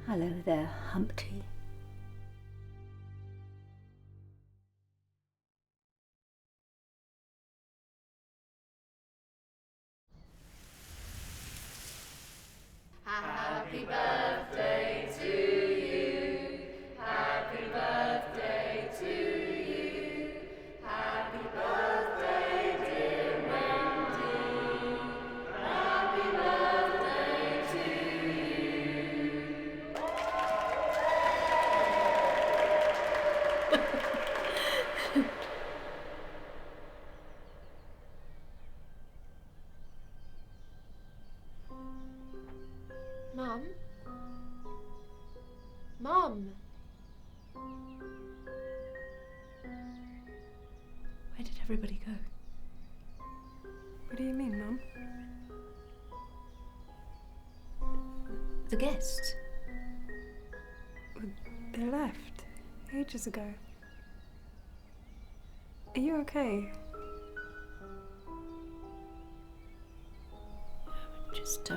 Hello there, Humpty. Happy birthday to you. Happy birthday to you. Happy birthday, dear Wendy. Happy birthday to you. Mum? Mum? Where did everybody go? What do you mean, Mum? The guests. They left ages ago. Are you okay? Just,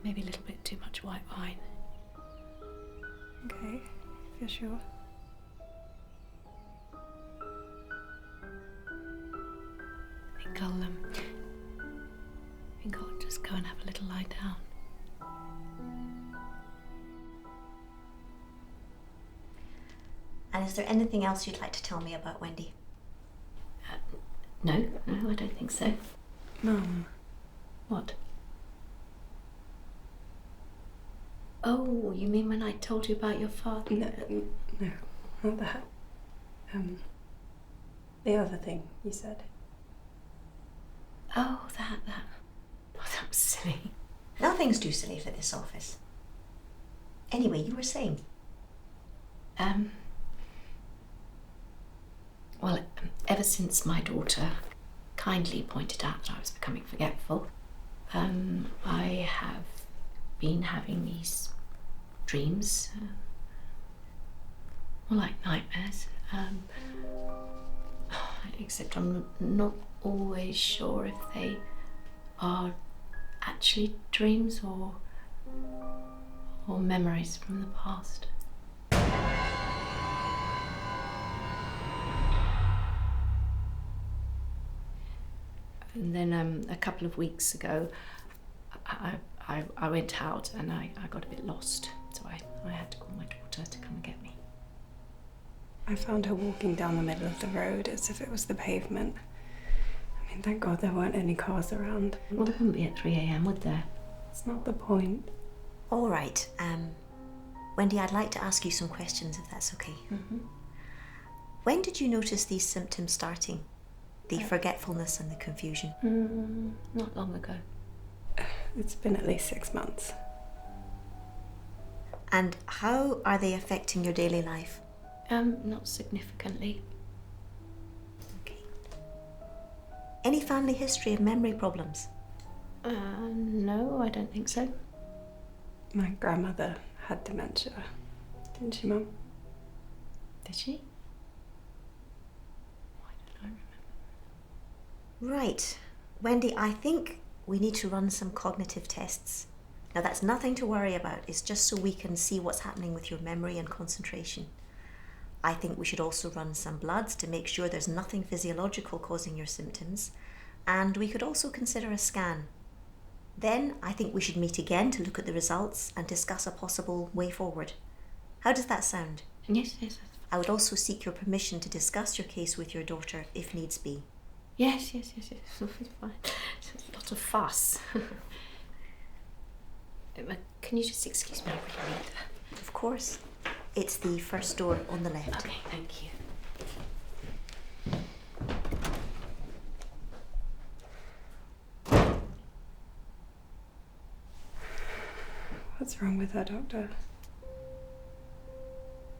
maybe a little bit too much white wine. Okay, if you're sure. I think I'll just go and have a little lie down. And is there anything else you'd like to tell me about Wendy? No, I don't think so. Mum. What? Oh, you mean when I told you about your father? No, not that. The other thing you said. Oh, that. Oh, that was silly. Nothing's too silly for this office. Anyway, you were saying? Well, ever since my daughter kindly pointed out that I was becoming forgetful, I have been having these dreams, more like nightmares, except I'm not always sure if they are actually dreams or memories from the past. And then a couple of weeks ago, I went out and I got a bit lost, so I had to call my daughter to come and get me. I found her walking down the middle of the road as if it was the pavement. I mean, thank God there weren't any cars around. Well, there wouldn't be at 3 a.m, would there? It's not the point. All right. Wendy, I'd like to ask you some questions if that's okay. Mm-hmm. When did you notice these symptoms starting? The forgetfulness and the confusion? Not long ago. It's been at least 6 months. And how are they affecting your daily life? Not significantly. Okay. Any family history of memory problems? No, I don't think so. My grandmother had dementia, didn't she, Mum? Did she? Why don't I remember? Right. Wendy, I think we need to run some cognitive tests. Now, that's nothing to worry about. It's just so we can see what's happening with your memory and concentration. I think we should also run some bloods to make sure there's nothing physiological causing your symptoms. And we could also consider a scan. Then I think we should meet again to look at the results and discuss a possible way forward. How does that sound? Yes. I would also seek your permission to discuss your case with your daughter if needs be. Yes. It's fine. It's a lot of fuss. Can you just excuse me? I really need that. Of course. It's the first door on the left. Okay, thank you. What's wrong with her, Doctor?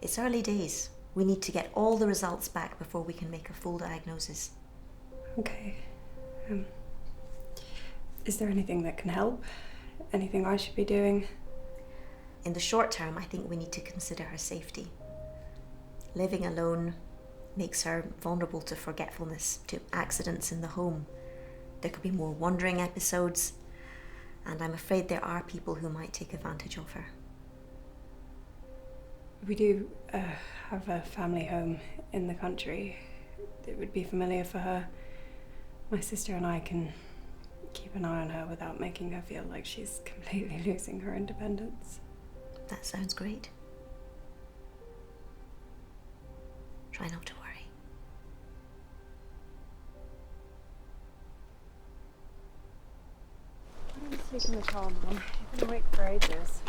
It's early days. We need to get all the results back before we can make a full diagnosis. Okay. Is there anything that can help? Anything I should be doing? In the short term, I think we need to consider her safety. Living alone makes her vulnerable to forgetfulness, to accidents in the home. There could be more wandering episodes. And I'm afraid there are people who might take advantage of her. We do have a family home in the country. It would be familiar for her. My sister and I can keep an eye on her without making her feel like she's completely losing her independence. That sounds great. Try not to worry. Why don't you sleep in the car, Mum? You've been awake for ages.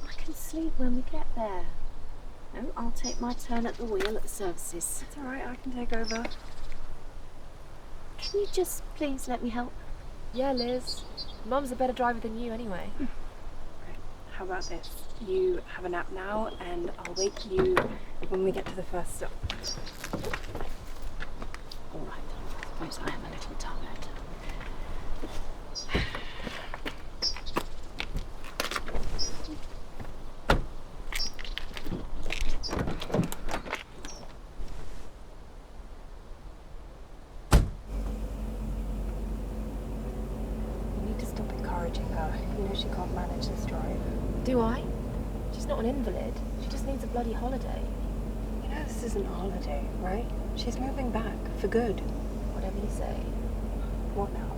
I can sleep when we get there. No, I'll take my turn at the wheel at the services. It's alright, I can take over. Can you just please let me help? Yeah, Liz. Mum's a better driver than you anyway. Right. How about this? You have a nap now, and I'll wake you when we get to the first stop. All right, I suppose I am a little tired. She can't manage this drive. Do I? She's not an invalid. She just needs a bloody holiday. You know this isn't a holiday, right? She's moving back for good. Whatever you say. What now?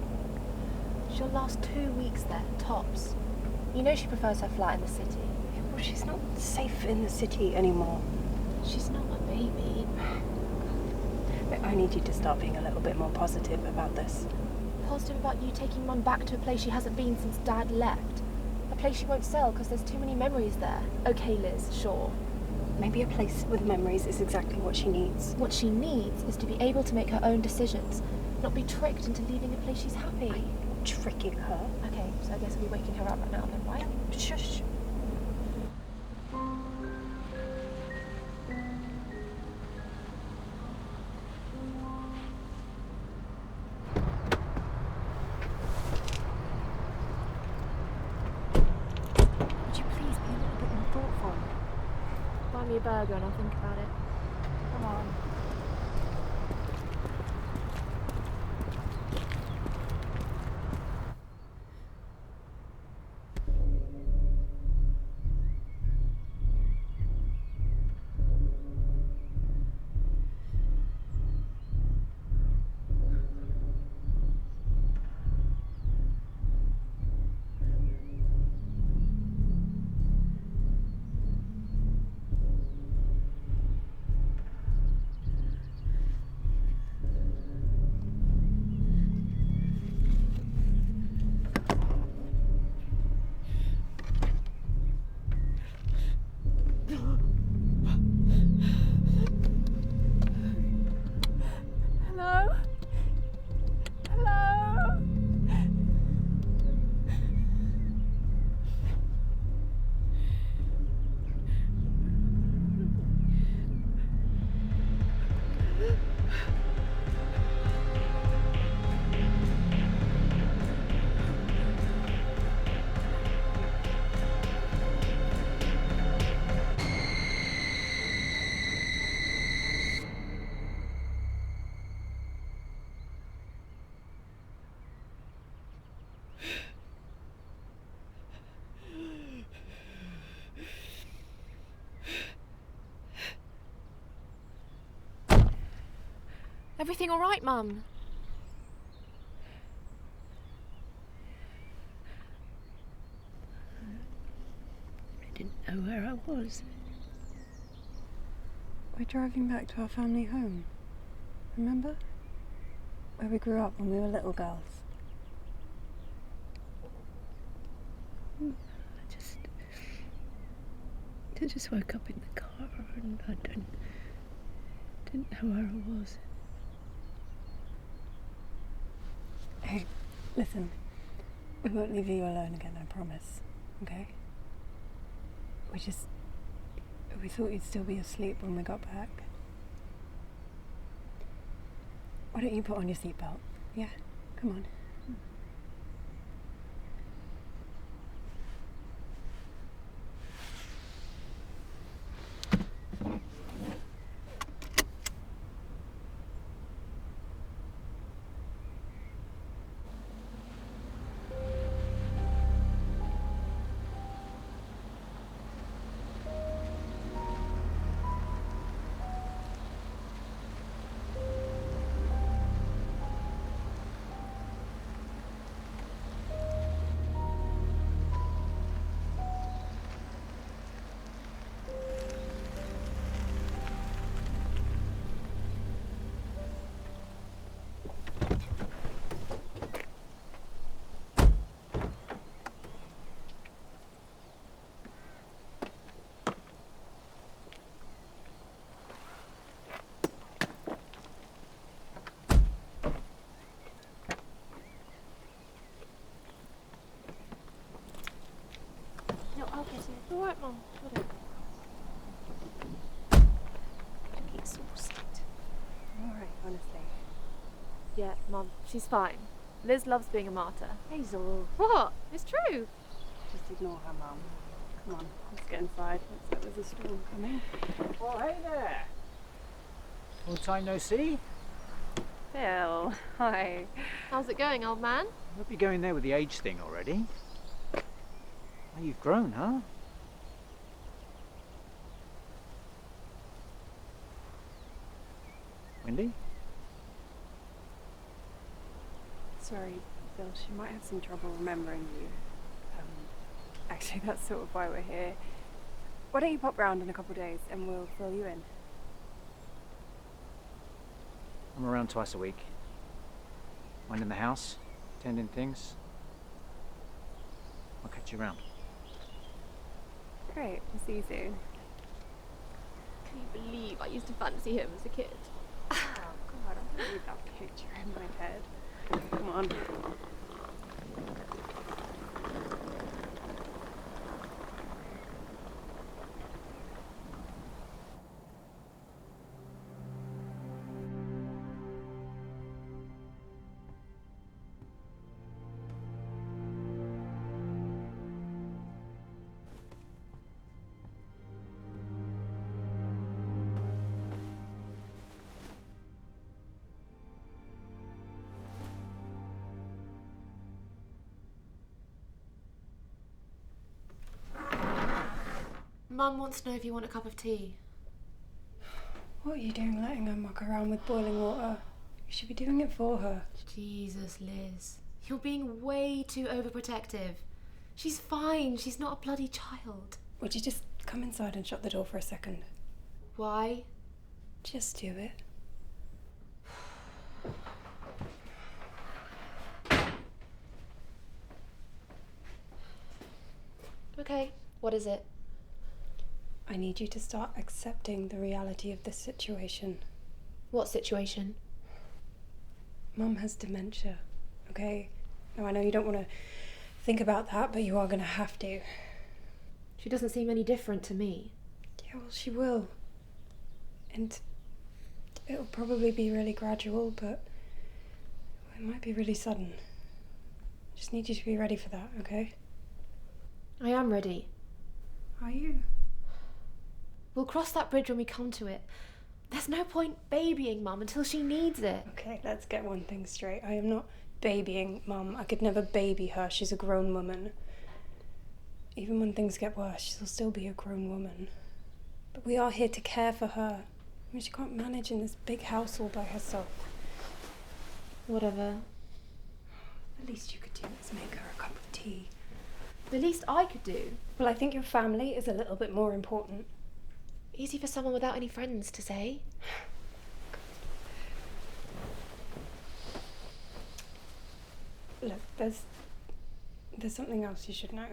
She'll last 2 weeks there, tops. You know she prefers her flat in the city. Yeah, well, she's not safe in the city anymore. She's not a baby. But I need you to start being a little bit more positive about this. Positive about you taking Mum back to a place she hasn't been since Dad left. A place she won't sell because there's too many memories there. Okay, Liz, sure. Maybe a place with memories is exactly what she needs. What she needs is to be able to make her own decisions, not be tricked into leaving a place she's happy. I'm tricking her. Okay, so I guess I'll be waking her up right now then, right? Shush. Buy me a burger and I'll think about it. Come on. Everything all right, Mum? I didn't know where I was. We're driving back to our family home. Remember? Where we grew up when we were little girls. I just woke up in the car and I didn't know where I was. Hey, listen. We won't leave you alone again, I promise. Okay? We thought you'd still be asleep when we got back. Why don't you put on your seatbelt? Yeah? Come on. alright, Mum. Hold on. Exhausted. Alright, honestly. Yeah, Mum, she's fine. Liz loves being a martyr. Hazel. What? It's true. Just ignore her, Mum. Come on, let's get inside. Looks like there's a storm coming. Oh, hey there. Long time no see. Bill, hi. How's it going, old man? Hope you're going there with the age thing already. Oh, you've grown, huh? Wendy? Sorry, Bill, she might have some trouble remembering you. Actually, that's sort of why we're here. Why don't you pop round in a couple of days and we'll fill you in? I'm around twice a week. Minding the house, tending things. I'll catch you around. Great, we'll see you soon. Can you believe I used to fancy him as a kid? Oh, God, I don't need that picture in my head. Come on. Mum wants to know if you want a cup of tea. What are you doing letting her muck around with boiling water? You should be doing it for her. Jesus, Liz. You're being way too overprotective. She's fine. She's not a bloody child. Would you just come inside and shut the door for a second? Why? Just do it. Okay, what is it? I need you to start accepting the reality of this situation. What situation? Mum has dementia, okay? Now, I know you don't want to think about that, but you are going to have to. She doesn't seem any different to me. Yeah, well, she will. And it'll probably be really gradual, but it might be really sudden. Just need you to be ready for that, okay? I am ready. Are you? We'll cross that bridge when we come to it. There's no point babying Mum until she needs it. Okay, let's get one thing straight. I am not babying Mum. I could never baby her. She's a grown woman. Even when things get worse, she'll still be a grown woman. But we are here to care for her. I mean, she can't manage in this big house all by herself. Whatever. The least you could do is make her a cup of tea. The least I could do. Well, I think your family is a little bit more important. Easy for someone without any friends to say. Look, there's something else you should know.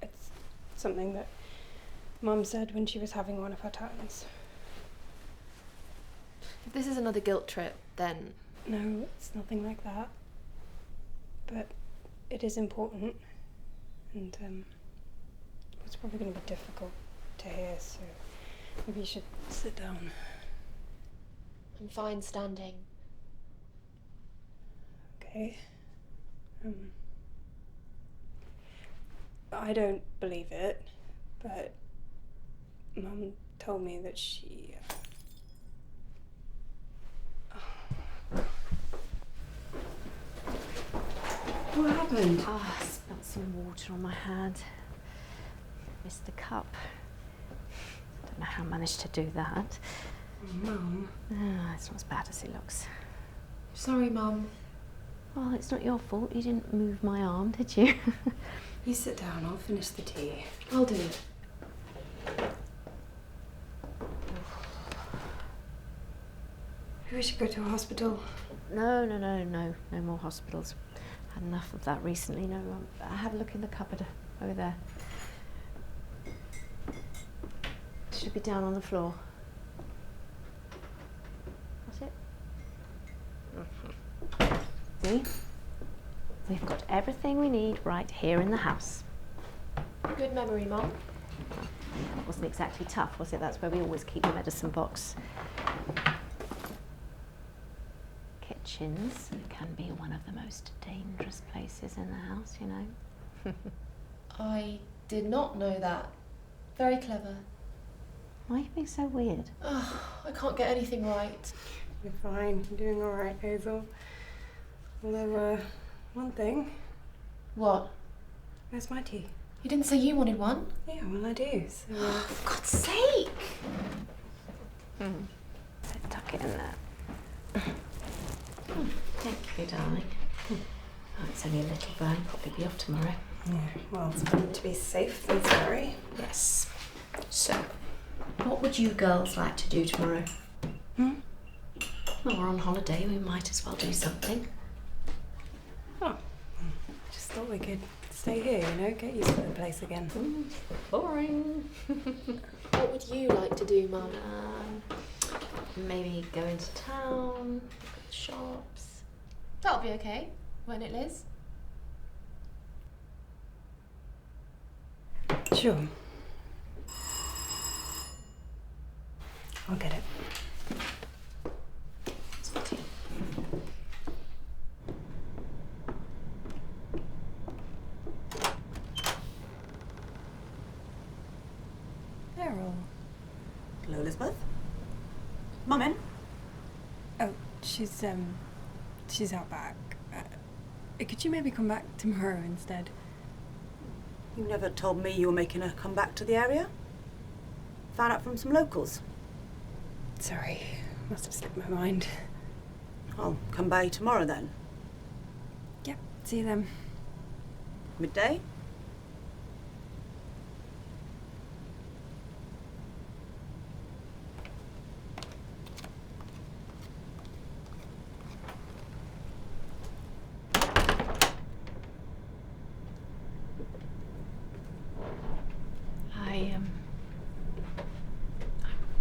It's something that Mum said when she was having one of her turns. If this is another guilt trip, then... No, it's nothing like that. But it is important, and it's probably going to be difficult to hear, so maybe you should sit down. I'm fine standing. Okay. I don't believe it, but Mum told me that she... What happened? Ah, I spilled some water on my hand. Missed the cup. Don't know how I managed to do that. Mum. It's not as bad as it looks. Sorry, Mum. Well, it's not your fault. You didn't move my arm, did you? You sit down, I'll finish the tea. I'll do it. We should go to a hospital. No more hospitals. Had enough of that recently. No, have a look in the cupboard over there. Should be down on the floor. That's it. See? We've got everything we need right here in the house. Good memory, Mum. It wasn't exactly tough, was it? That's where we always keep the medicine box. Kitchens can be one of the most dangerous places in the house, you know. I did not know that. Very clever. Why are you being so weird? Oh, I can't get anything right. You're fine. You're doing all right, Hazel. Although, one thing. What? Where's my tea? You didn't say you wanted one? Yeah, well, I do. So, For God's sake! So tuck it in there. Thank you, darling. Oh, it's only a little burn, probably be off tomorrow. yeah, well, it's better to be safe than sorry. Yes. So, what would you girls like to do tomorrow? Well, we're on holiday, we might as well do something. Oh, just thought we could stay here, you know, get used to the place again. Boring. What would you like to do, Mum? Maybe go into town, look at the shops. That'll be okay, won't it, Liz? Sure. I'll get it. Beryl. Hello, Elizabeth. Mum in? Oh, she's out back. Could you maybe come back tomorrow instead? You never told me you were making a comeback to the area. Found out from some locals. Sorry, must have slipped my mind. I'll come by tomorrow then. Yep, see you then. Midday?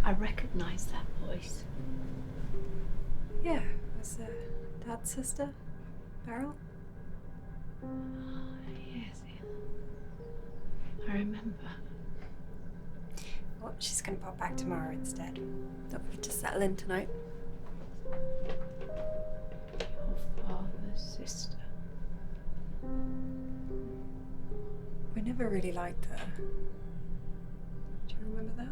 I recognise that voice. Yeah, was Dad's sister, Beryl? Yes. I remember. Well, she's gonna pop back tomorrow instead. Thought we'd just settle in tonight. Your father's sister. We never really liked her. Do you remember that?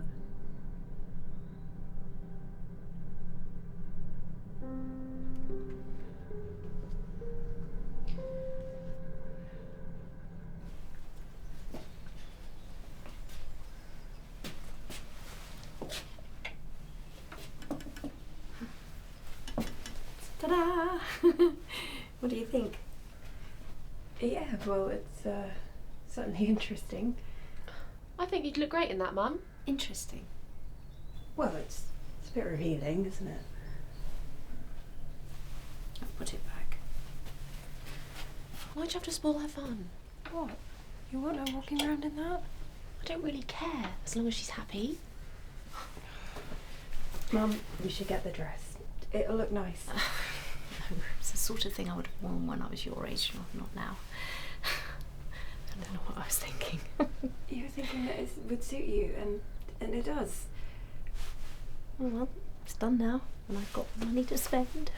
Ta-da! What do you think? Yeah, well, it's certainly interesting. I think you'd look great in that, Mum. Interesting. Well, it's a bit revealing, isn't it? I've put it back. Why'd you have to spoil her fun? What? You want her walking around in that? I don't really care, as long as she's happy. Mum, you should get the dress. It'll look nice. No, it's the sort of thing I would have worn when I was your age, not now. I don't know what I was thinking. You were thinking that it would suit you, and it does. Oh well, it's done now, and I've got money to spend.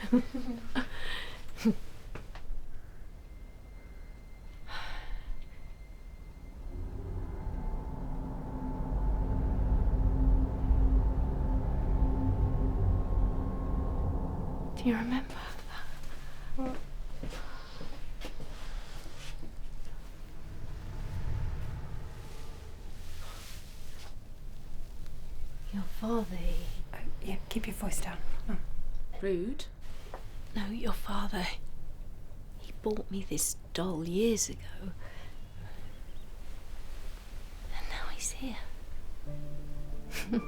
Do you remember? What? Your father, Oh, yeah, keep your voice down. Mum. Rude. No, your father. He bought me this doll years ago. And now he's here. Isn't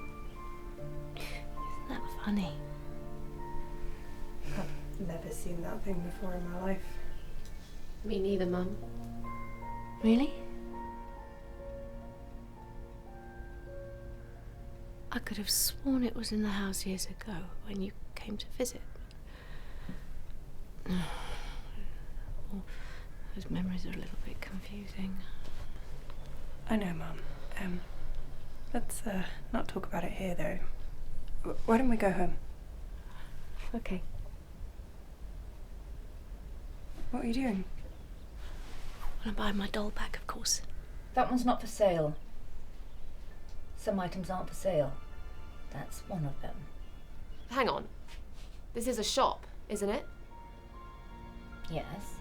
that funny? I've never seen that thing before in my life. Me neither, Mum. Really? I could have sworn it was in the house years ago when you came to visit. Well, those memories are a little bit confusing. I know, Mum. Let's not talk about it here, though. Why don't we go home? Okay. What are you doing? I'm buying my doll back, of course. That one's not for sale. Some items aren't for sale. That's one of them. Hang on. This is a shop, isn't it? Yes.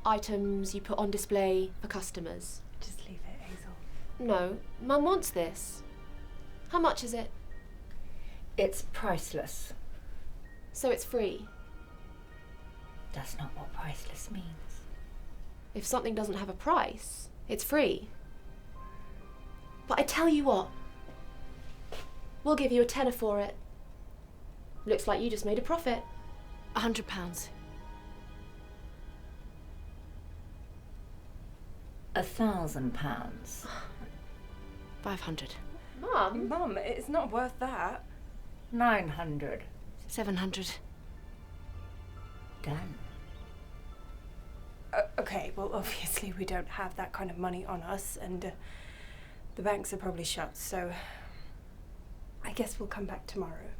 Items you put on display for customers. Just leave it, Hazel. No, Mum wants this. How much is it? It's priceless. So it's free. That's not what priceless means. If something doesn't have a price, it's free. But I tell you what, we'll give you a tenner for it. Looks like you just made a profit. £100. 1,000 pounds. 500. Mum? Mum, it's not worth that. 900. 700. Done. Okay, well, obviously we don't have that kind of money on us, and the banks are probably shut, so I guess we'll come back tomorrow.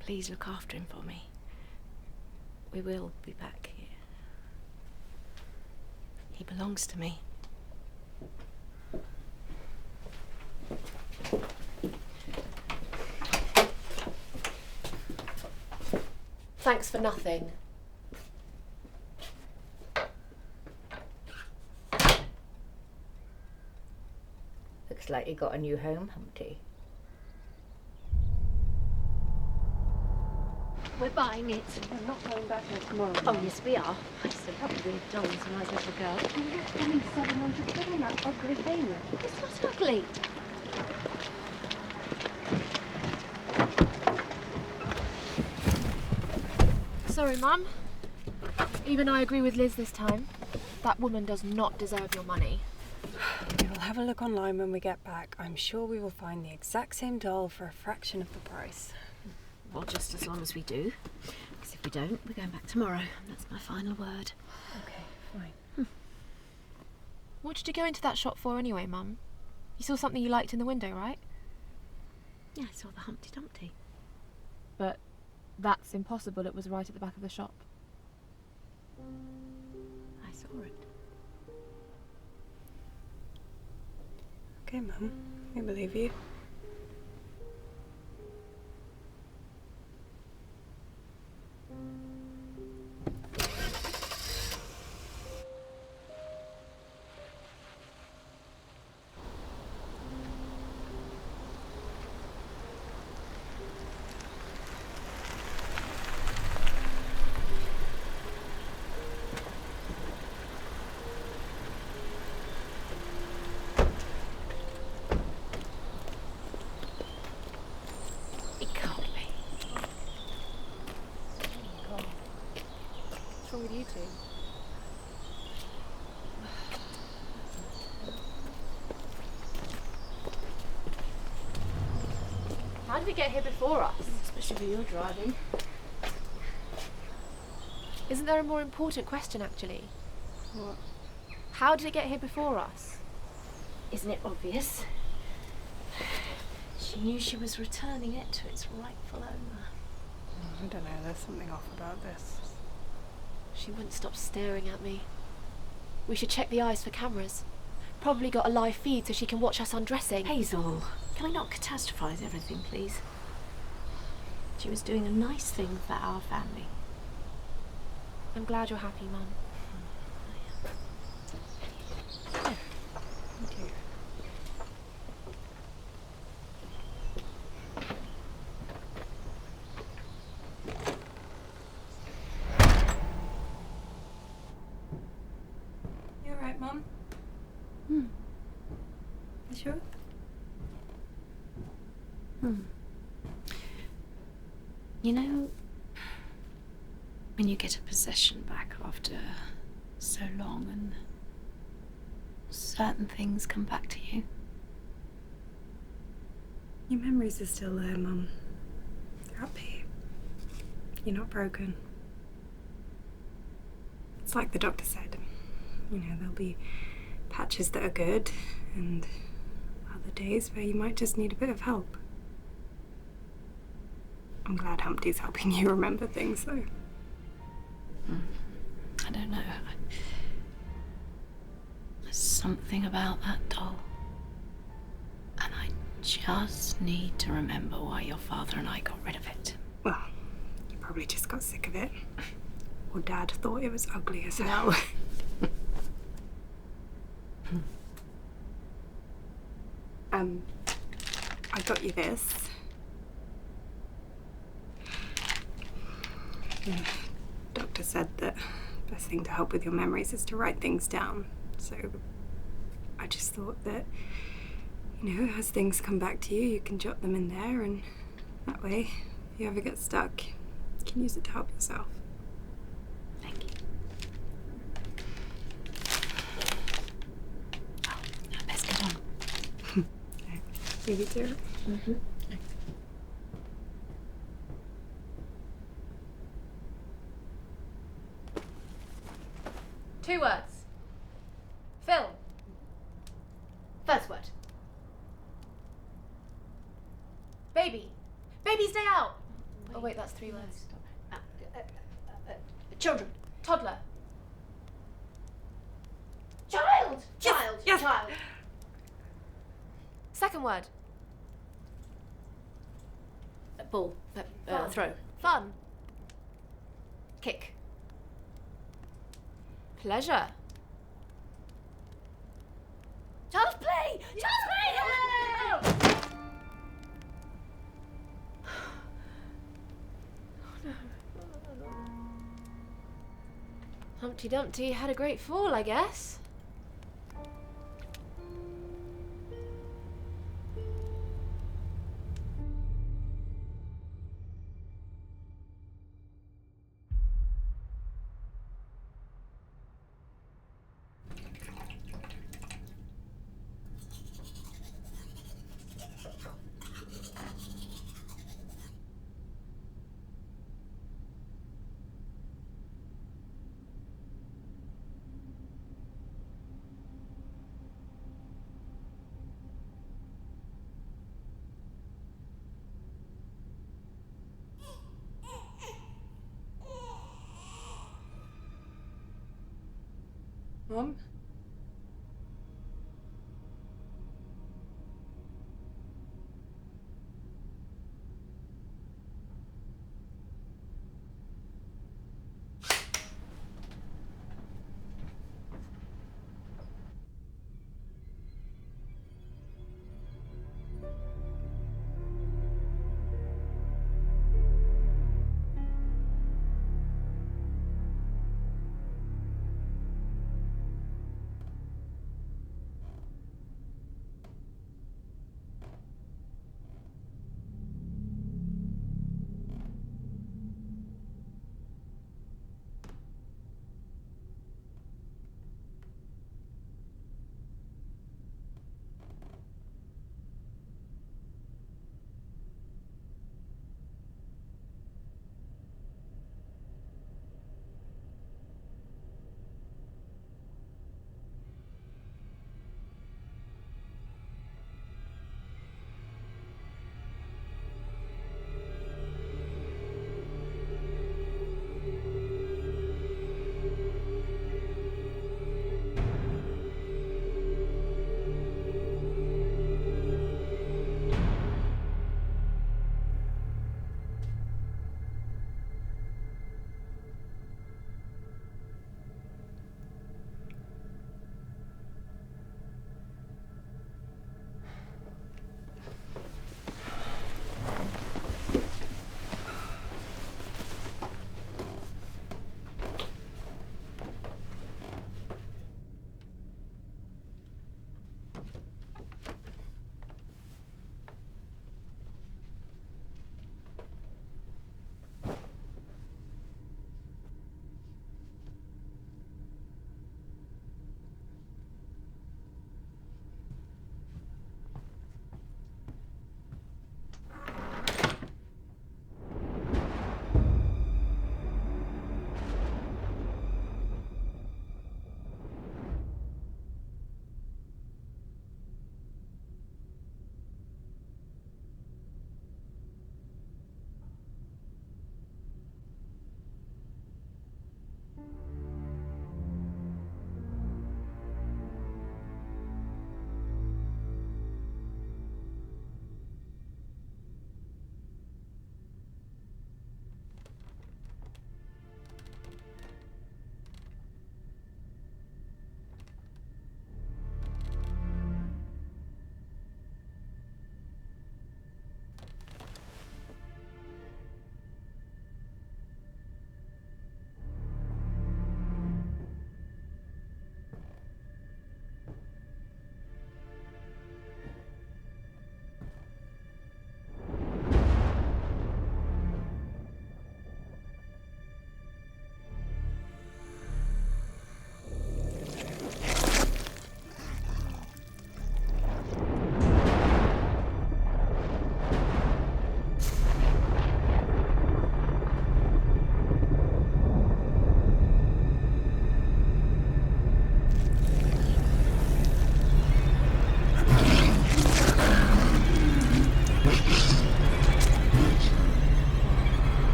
Please look after him for me. We will be back here. He belongs to me. Thanks for nothing. Looks like you got a new home, Humpty. We're buying it. I'm not going back there tomorrow. Oh, yes, we are. I still have to read dolls when I was a little girl. You're spending 700 quid on that ugly thing. It's not ugly. Sorry, Mum. Even I agree with Liz this time. That woman does not deserve your money. We will have a look online when we get back. I'm sure we will find the exact same doll for a fraction of the price. Well, just as long as we do. Because if we don't, we're going back tomorrow. That's my final word. Okay, fine. What did you go into that shop for anyway, Mum? You saw something you liked in the window, right? Yeah, I saw the Humpty Dumpty. But that's impossible. It was right at the back of the shop. I saw it. Okay, Mum. We believe you. It can't be. What's wrong with you two? How did it get here before us? Especially if you're driving. Isn't there a more important question, actually? What? How did it get here before us? Isn't it obvious? She knew she was returning it to its rightful owner. I don't know, there's something off about this. She wouldn't stop staring at me. We should check the eyes for cameras. Probably got a live feed so she can watch us undressing. Hazel, can we not catastrophise everything, please? She was doing a nice thing for our family. I'm glad you're happy, Mum. Thank you. You alright, Mum? You sure? You know, when you get a possession back after so long and certain things come back to you. Your memories are still there, Mum. They're happy. You're not broken. It's like the doctor said. You know, there'll be patches that are good and other days where you might just need a bit of help. I'm glad Humpty's helping you remember things, though. I don't know. There's something about that doll. And I just need to remember why your father and I got rid of it. Well, you probably just got sick of it. Or Dad thought it was ugly as hell. I got you this. The doctor said that the best thing to help with your memories is to write things down. So I just thought that, you know, as things come back to you, you can jot them in there, and that way, if you ever get stuck, you can use it to help yourself. Thank you. Oh, I best get on. Maybe do. Mm-hmm. 2 words. Film. First word. Baby. Baby's day out. Oh wait, that's 3 words. Children. Toddler. Child. Child. Yes. Child. Second word. Ball. Throw. Fun. Kick. Pleasure. Child's play! Child's play! Humpty Dumpty had a great fall, I guess. Mom?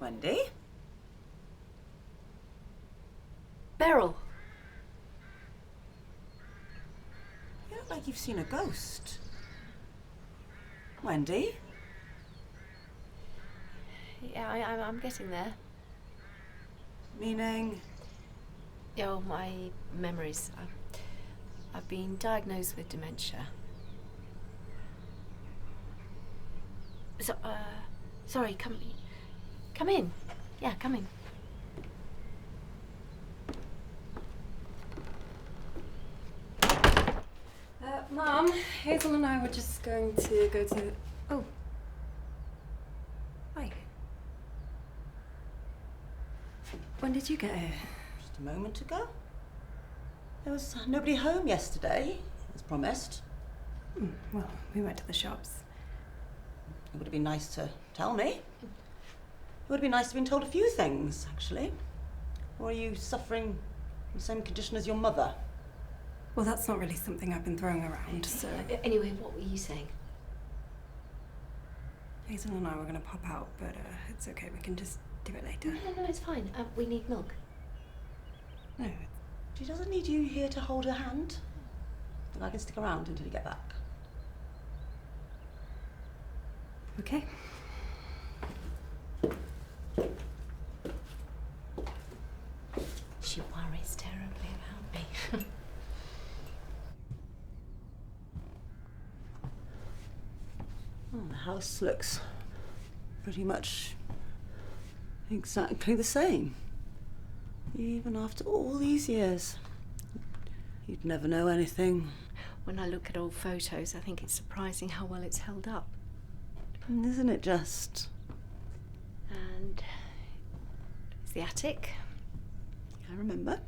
Wendy? Beryl. You look like you've seen a ghost. Wendy? Yeah, I'm getting there. Meaning? Oh, my memories. I've been diagnosed with dementia. So, sorry, come in. Yeah, come in. Mum, Hazel and I were just going to go to... Oh. Hi. When did you get here? Just a moment ago. There was nobody home yesterday, as promised. Well, we went to the shops. It would have been nice to tell me. It would have been nice to have been told a few things, actually. Or are you suffering from the same condition as your mother? Well, that's not really something I've been throwing around, so... Anyway, what were you saying? Hazel and I were going to pop out, but it's okay, we can just do it later. No, it's fine. We need milk. No, She doesn't need you here to hold her hand. And I can stick around until you get back. okay. She worries terribly about me. The house looks pretty much exactly the same. Even after all these years. You'd never know anything. When I look at old photos, I think it's surprising how well it's held up. Isn't it just? And it's the attic. I remember.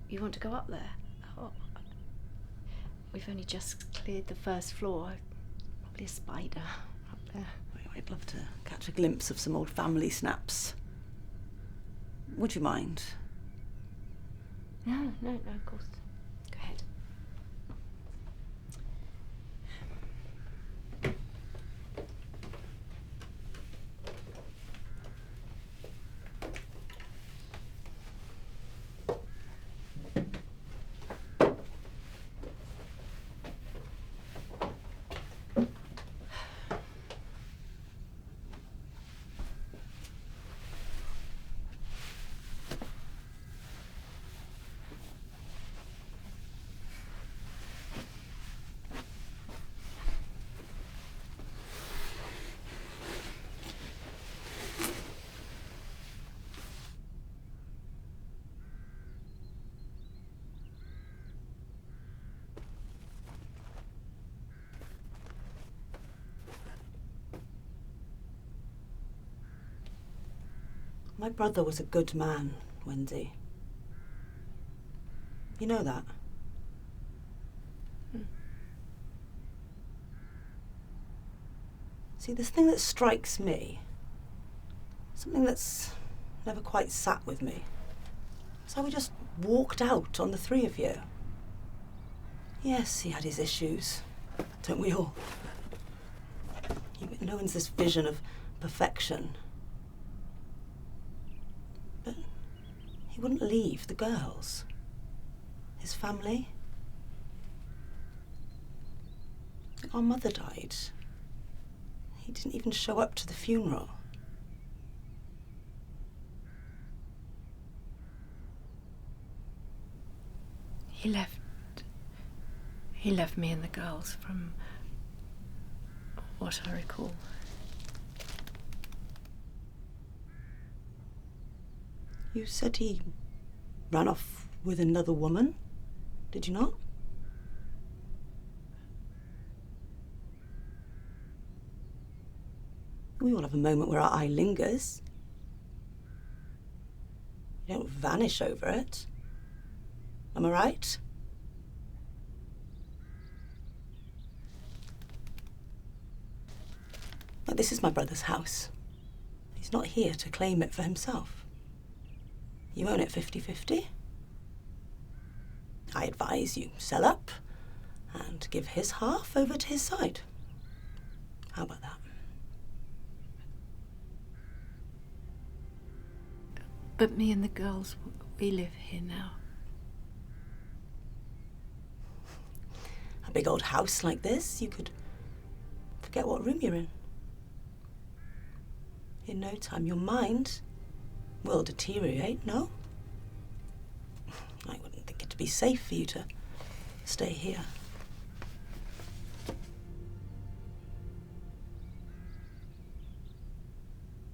You want to go up there? Oh, we've only just cleared the first floor. Probably a spider up there. I'd love to catch a glimpse of some old family snaps. Would you mind? No, of course. Go ahead. My brother was a good man, Wendy. You know that? See, this thing that strikes me, something that's never quite sat with me, is how we just walked out on the three of you. Yes, he had his issues, don't we all? No one's this vision of perfection. But he wouldn't leave the girls, his family. Our mother died. He didn't even show up to the funeral. He left me and the girls, from what I recall. You said he ran off with another woman, did you not? We all have a moment where our eye lingers. You don't vanish over it. Am I right? But this is my brother's house. He's not here to claim it for himself. You own it 50-50. I advise you sell up and give his half over to his side. How about that? But me and the girls, we live here now. A big old house like this, you could forget what room you're in. In no time, your mind will deteriorate, no? I wouldn't think it'd be safe for you to stay here.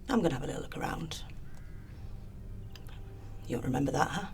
I'm gonna have a little look around. You'll remember that, huh?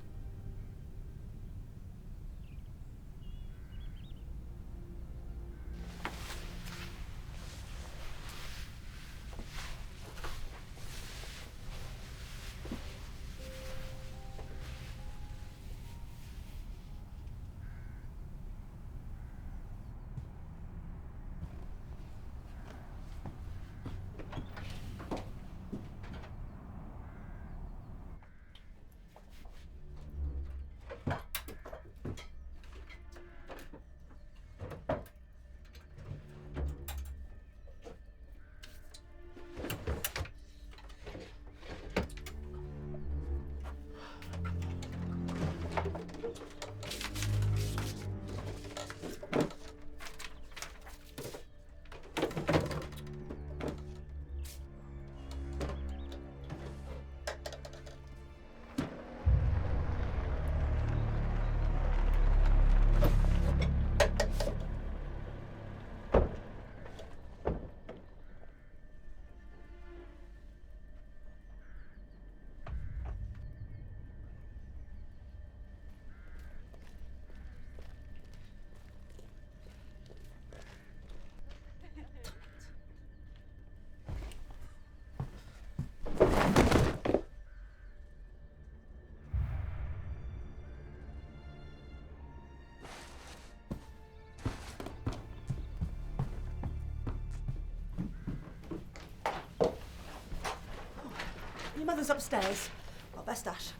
Your mother's upstairs. Our best dash.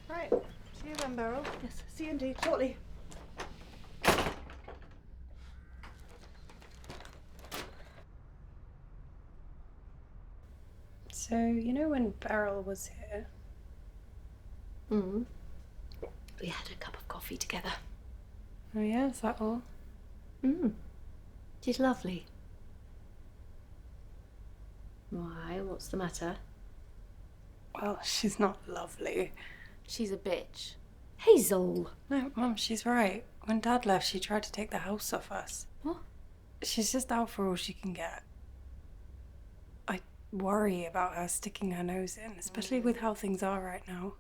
Right. See you then, Beryl. Yes, see you indeed, shortly. So, you know when Beryl was here? We had a cup of coffee together. Oh yeah, is that all? She's lovely. Why? What's the matter? Well, she's not lovely. She's a bitch. Hazel! No, Mum, she's right. When Dad left, she tried to take the house off us. What? She's just out for all she can get. I worry about her sticking her nose in, especially with how things are right now.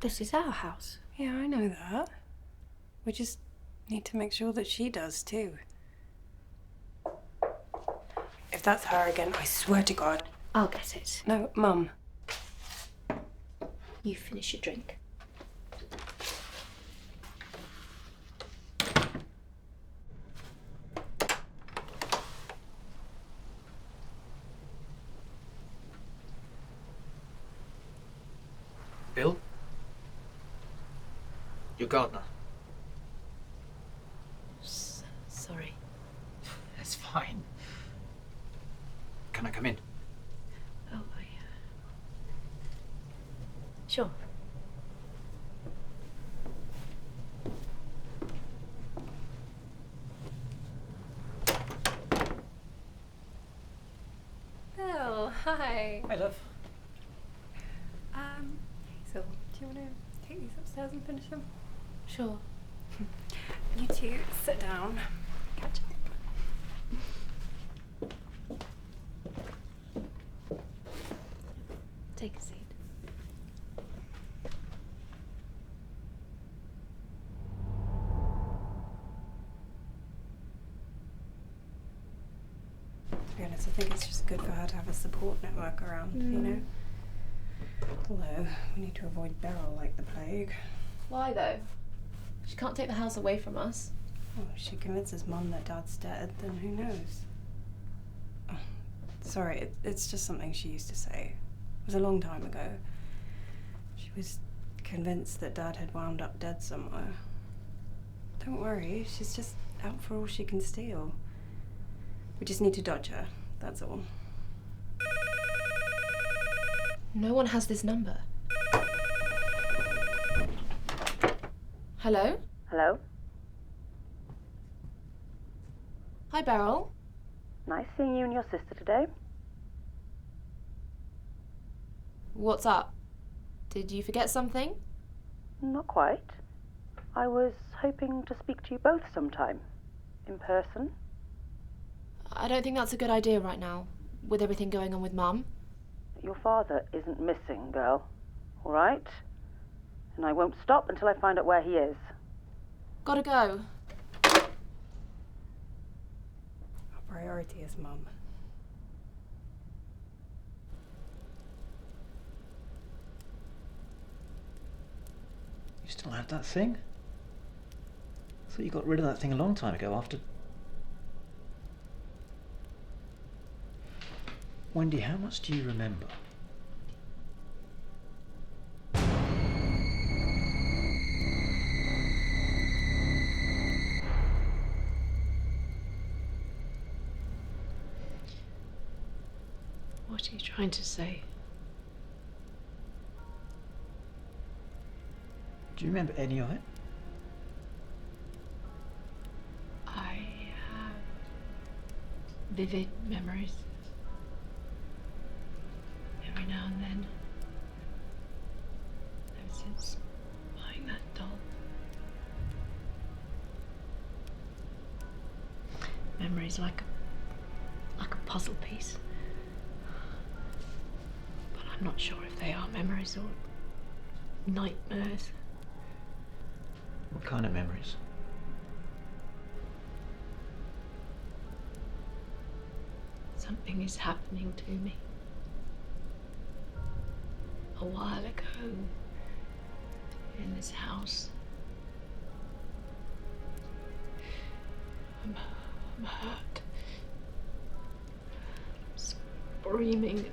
This is our house. Yeah, I know that. We just need to make sure that she does too. If that's her again, I swear to God. I'll get it. No, Mum. You finish your drink. Bill? Your gardener. Sorry. That's fine. Can I come in? Oh, Sure. Bill, hi. Hi, love. Hazel, do you want to take these upstairs and finish them? Sure. You two sit down. Catch up. Take a seat. To be honest, I think it's just good for her to have a support network around, you know? Although, we need to avoid Beryl like the plague. Why though? She can't take the house away from us. Oh, if she convinces Mum that Dad's dead, then who knows? Oh, sorry, it's just something she used to say. It was a long time ago. She was convinced that Dad had wound up dead somewhere. Don't worry, she's just out for all she can steal. We just need to dodge her, that's all. No one has this number. Hello? Hello? Hi, Beryl. Nice seeing you and your sister today. What's up? Did you forget something? Not quite. I was hoping to speak to you both sometime. In person. I don't think that's a good idea right now, with everything going on with Mum. Your father isn't missing, girl. All right? And I won't stop until I find out where he is. Gotta go. Our priority is Mum. You still have that thing? I thought you got rid of that thing a long time ago after... Wendy, how much do you remember? What are you trying to say? Do you remember any of it? I have vivid memories. Every now and then. Ever since buying that doll. Memories like a puzzle piece. But I'm not sure if they are memories or nightmares. What kind of memories? Something is happening to me. A while ago, in this house. I'm hurt. I'm screaming.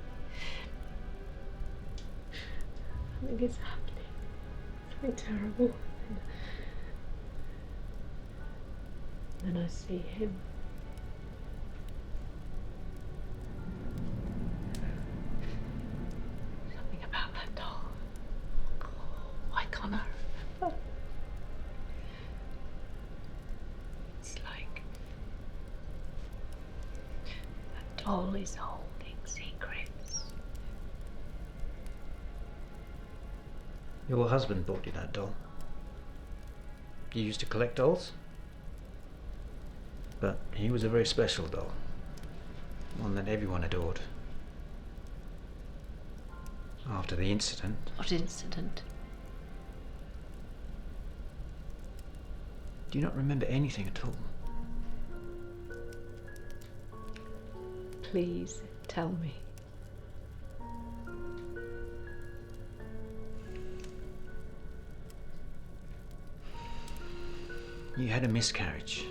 Something is happening. Something terrible. And then I see him. Something about that doll. Oh, why can't I remember? It's like that doll is holding secrets. Your husband bought you that doll. You used to collect dolls? But he was a very special doll. One that everyone adored. After the incident... What incident? Do you not remember anything at all? Please tell me. You had a miscarriage.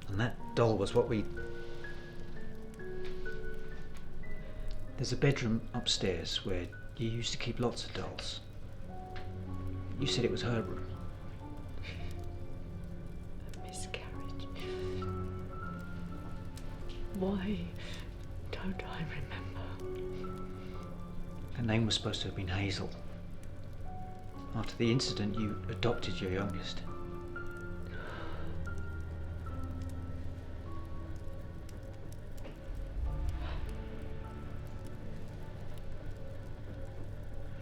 And that doll was what we... There's a bedroom upstairs where you used to keep lots of dolls. You said it was her room. A miscarriage. Why don't I remember? Her name was supposed to have been Hazel. After the incident, you adopted your youngest.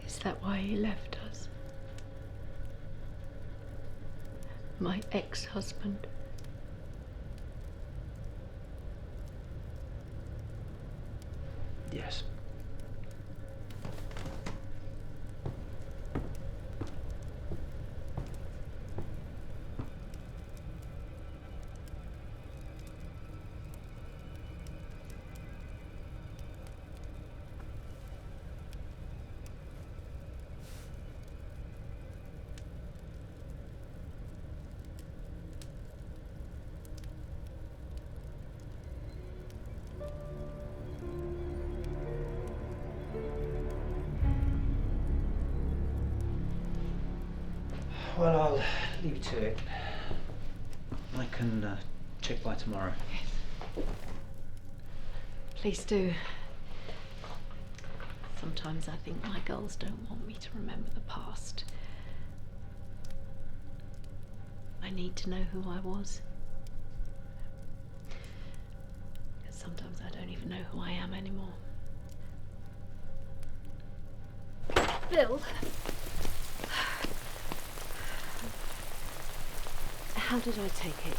Is that why he left us? My ex-husband. Yes. Well, I'll leave you to it. I can check by tomorrow. Yes. Please do. Sometimes I think my girls don't want me to remember the past. I need to know who I was. Because sometimes I don't even know who I am anymore. Bill? How did I take it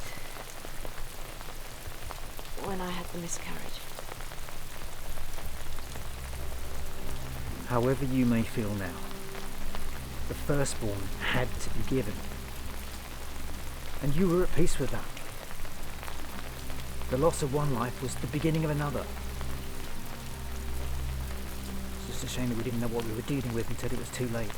when I had the miscarriage? However you may feel now, the firstborn had to be given. And you were at peace with that. The loss of one life was the beginning of another. It's just a shame that we didn't know what we were dealing with until it was too late.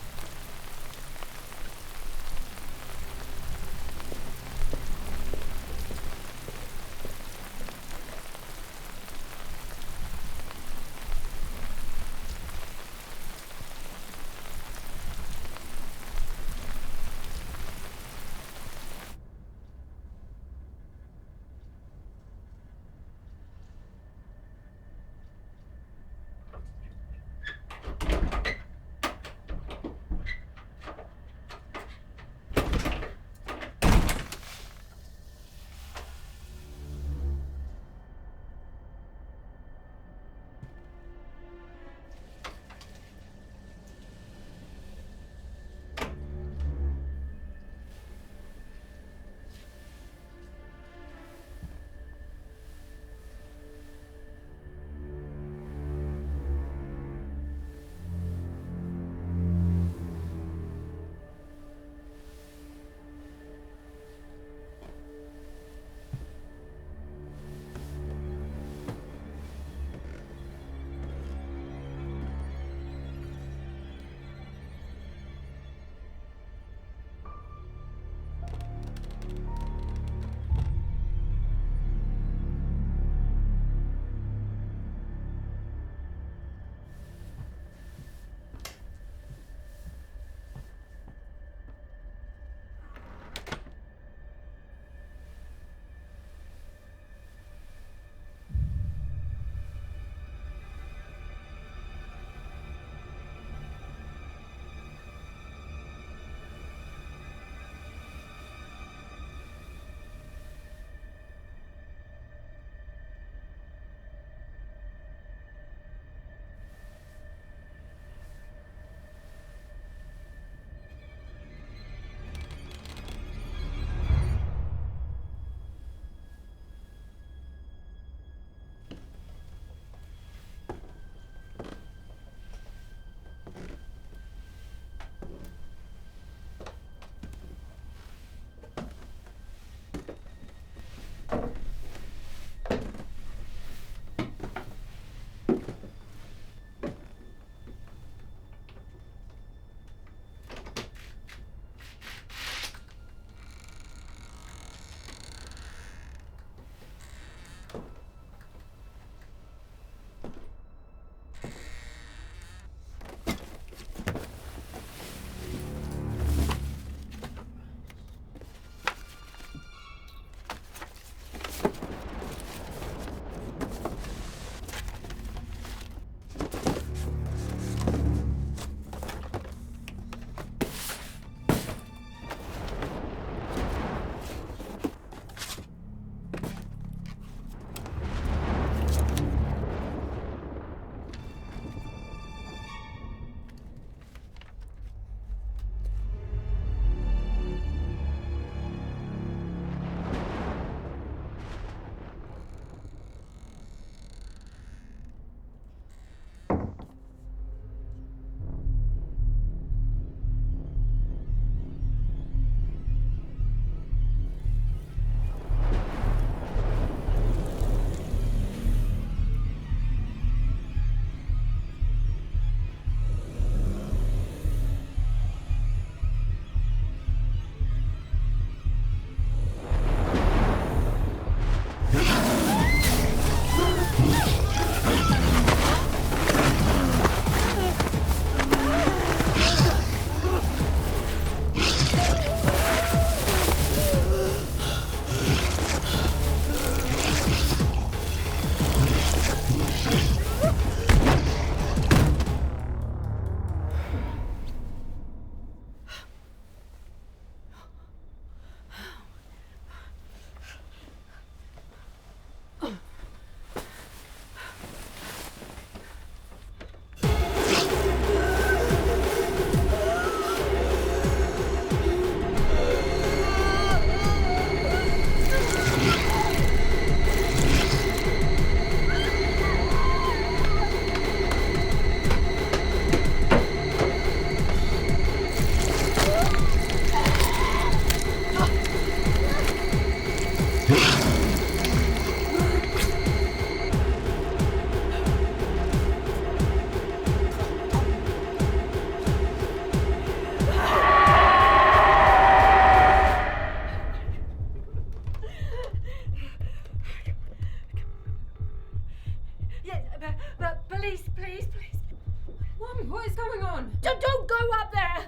Mum, what is going on? Don't go up there!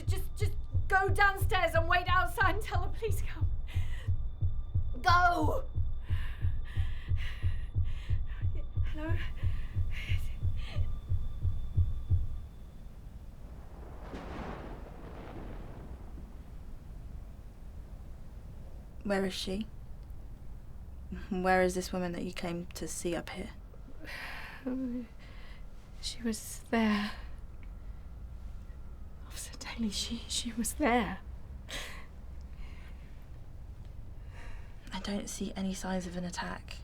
Just go downstairs and wait outside until the police come. Go! Hello? Where is she? Where is this woman that you came to see up here? She was there. Officer Daly, she was there. I don't see any signs of an attack.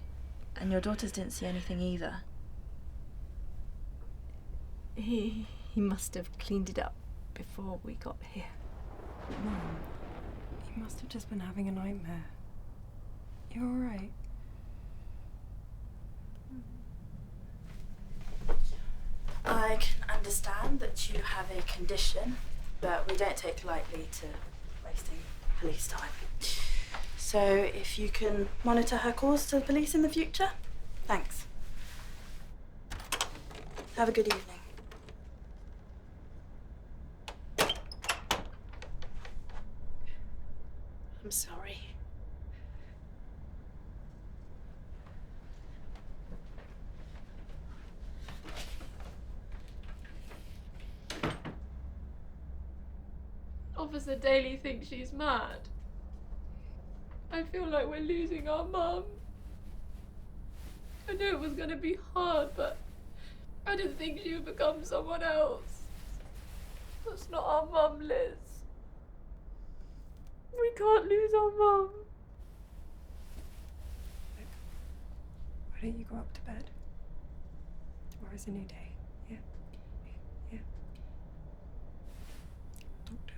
And your daughters didn't see anything either. He must have cleaned it up before we got here. Mum, you must have just been having a nightmare. You're all right. I can understand that you have a condition, but we don't take lightly to wasting police time. So if you can monitor her calls to the police in the future, thanks. Have a good evening. I'm sorry. Officer Daly thinks she's mad. I feel like we're losing our mum. I knew it was going to be hard, but I didn't think she would become someone else. That's not our mum, Liz. We can't lose our mum. Why don't you go up to bed? Tomorrow's a new day. Yeah? Yeah. Doctor.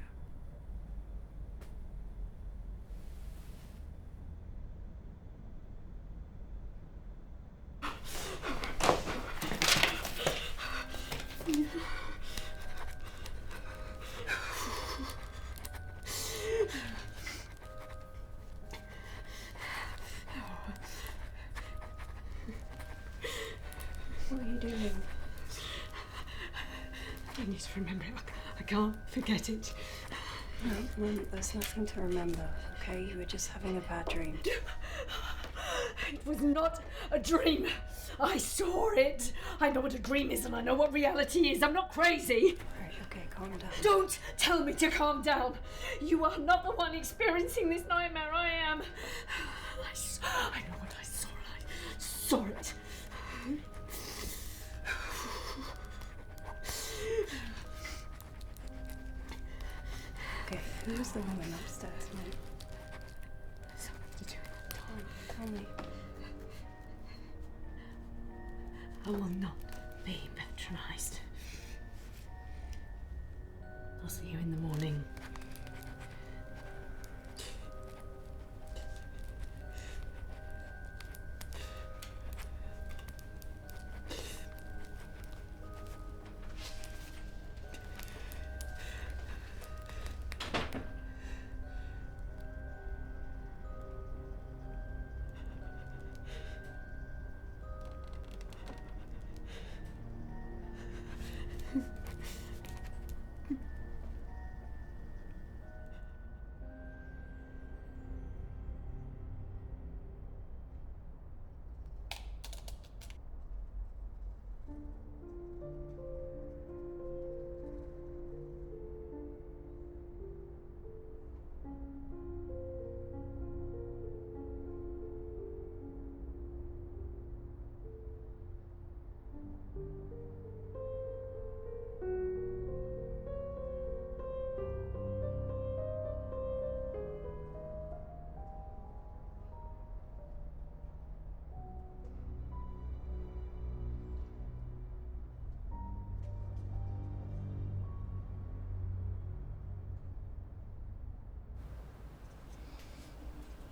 What are you doing? I need to remember it. I can't forget it. No, Mum, there's nothing to remember, okay? You were just having a bad dream. It was not a dream. I saw it. I know what a dream is and I know what reality is. I'm not crazy. Right, okay, calm down. Don't tell me to calm down. You are not the one experiencing this nightmare. I am. I know what I saw. I saw it. Okay, who was the woman upstairs, Mum? Something to do with the time. Tell me. I will not be patronised. I'll see you in the morning.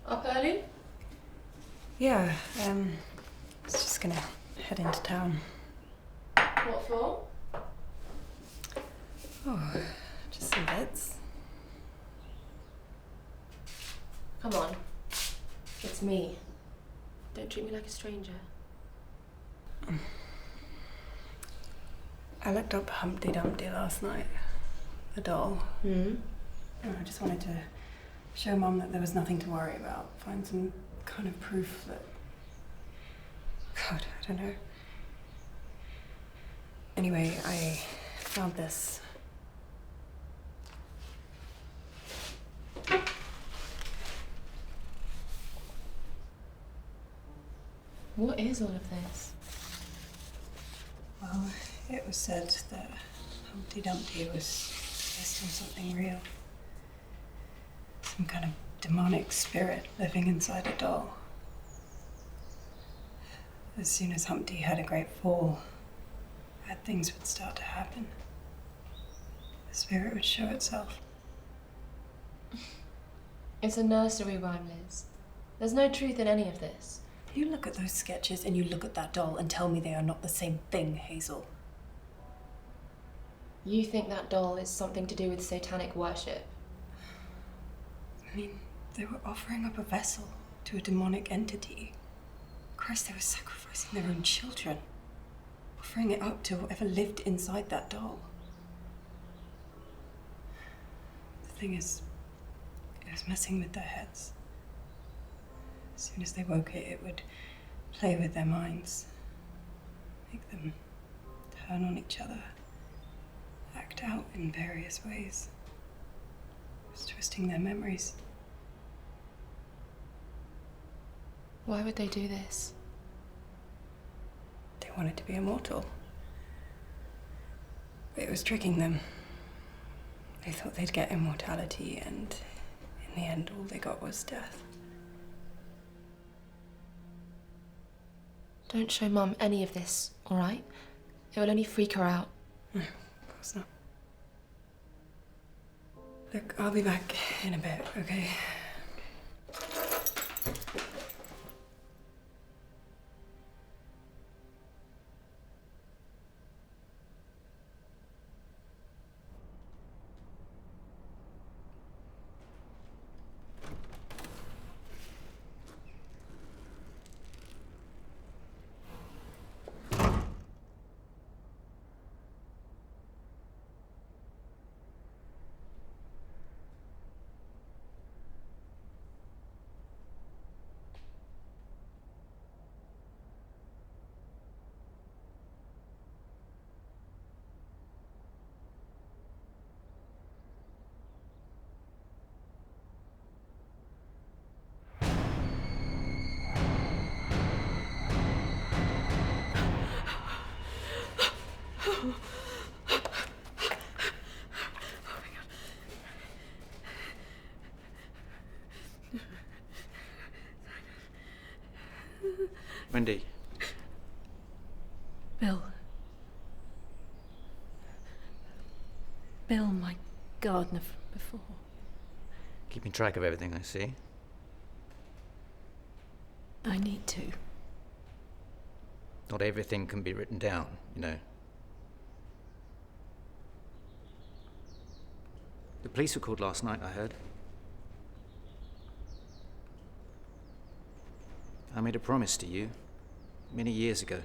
Up early? Yeah, I was just gonna head into town. What for? Oh, just some bits. Come on. It's me. Don't treat me like a stranger. I looked up Humpty Dumpty last night, the doll. Hmm? And I just wanted to show Mum that there was nothing to worry about. Find some kind of proof that... God, I don't know. Anyway, I found this. What is all of this? Well, it was said that Humpty Dumpty was based on something real. Some kind of demonic spirit living inside a doll. As soon as Humpty had a great fall, bad things would start to happen. The spirit would show itself. It's a nursery rhyme, Liz. There's no truth in any of this. You look at those sketches and you look at that doll and tell me they are not the same thing, Hazel. You think that doll is something to do with satanic worship? I mean, they were offering up a vessel to a demonic entity. Christ, they were sacrificing their own children. Offering it up to whoever lived inside that doll. The thing is, it was messing with their heads. As soon as they woke it, it would play with their minds. Make them turn on each other. Act out in various ways. It was twisting their memories. Why would they do this? They wanted to be immortal. It was tricking them. They thought they'd get immortality, and in the end, all they got was death. Don't show Mum any of this, all right? It will only freak her out. No, of course not. Look, I'll be back in a bit, okay? Wendy. Bill. Bill, my gardener from before. Keeping track of everything, I see. I need to. Not everything can be written down, you know. The police were called last night, I heard. I made a promise to you many years ago.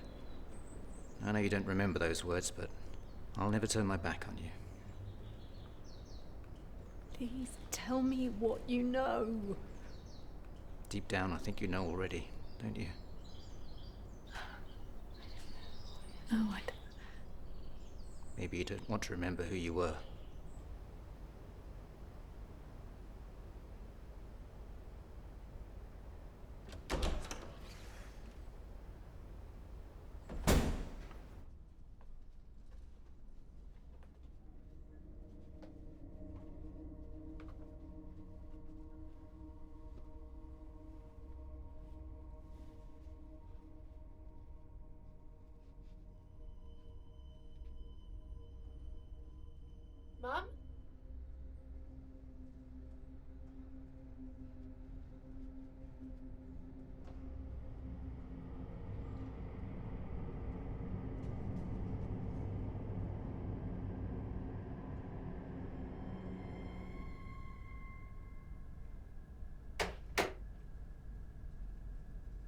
I know you don't remember those words, but I'll never turn my back on you. Please tell me what you know. Deep down, I think you know already, don't you? No, I don't. Maybe you don't want to remember who you were. Mum?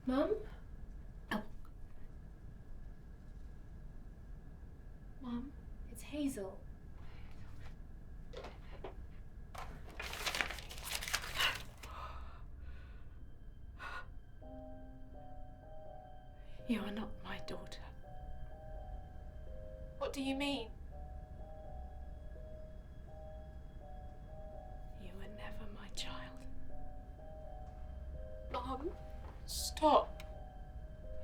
Mum? Oh. Mum? It's Hazel. You are not my daughter. What do you mean? You were never my child. Mum, stop.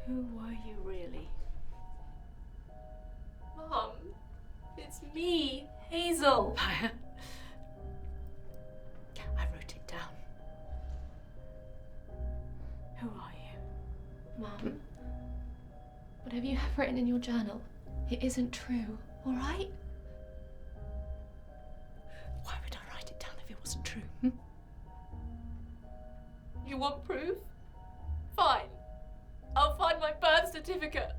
Who were you really? Mum, it's me, Hazel. I wrote it down. Who are you? Mum, whatever you have written in your journal, it isn't true, all right? Why would I write it down if it wasn't true? You want proof? Fine. I'll find my birth certificate.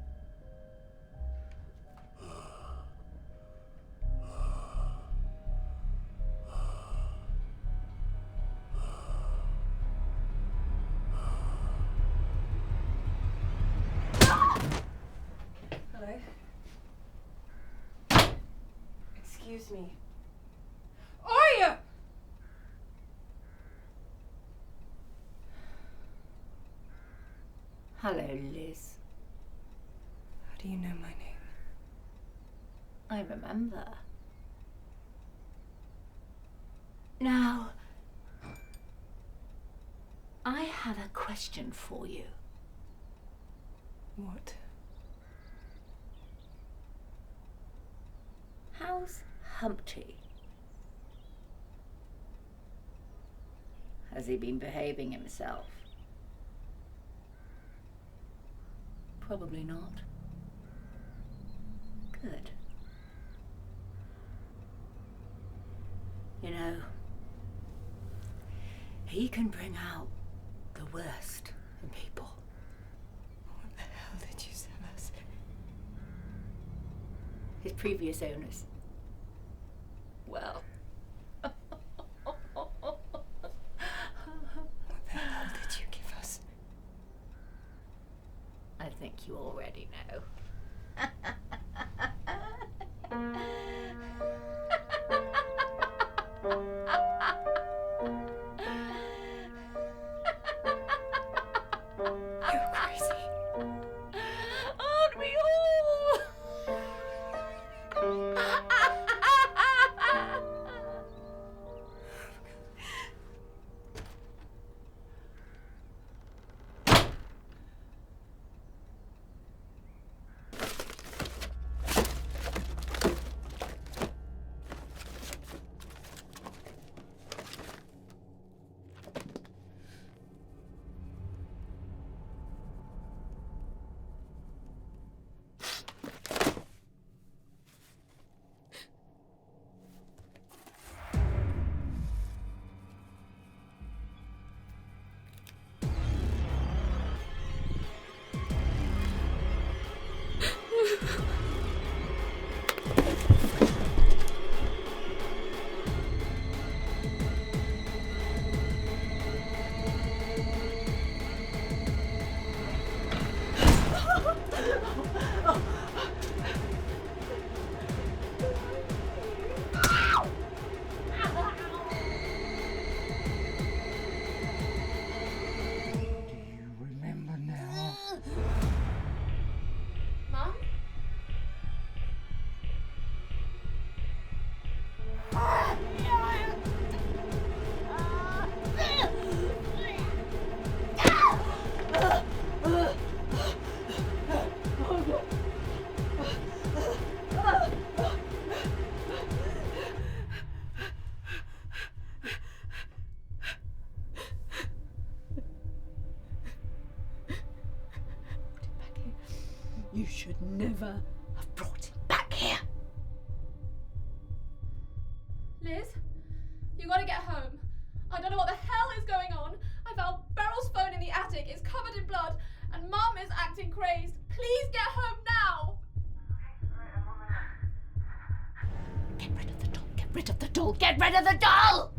Hello? Excuse me. Arya! Hello, Liz. How do you know my name? I remember. Now, I have a question for you. What? How's Humpty? Has he been behaving himself? Probably not. Good. You know, he can bring out the worst in people. What the hell did you sell us? His previous owners. Well. What the hell did you give us? I think you already know. You're crazy. Aren't we all? You should never have brought him back here. Liz, you gotta get home. I don't know what the hell is going on. I found Beryl's phone in the attic. It's covered in blood, and Mum is acting crazed. Please get home now. Get rid of the doll. Get rid of the doll. Get rid of the doll!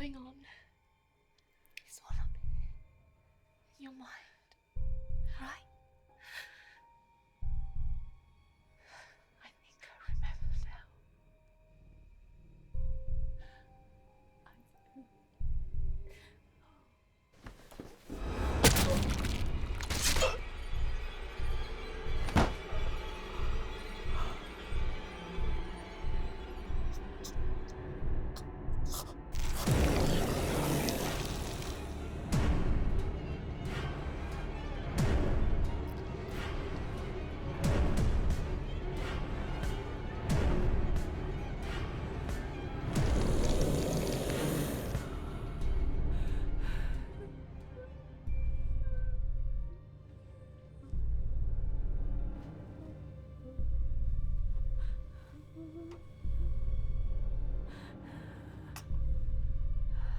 going on? It's all up in your mind, right? I think I remember now.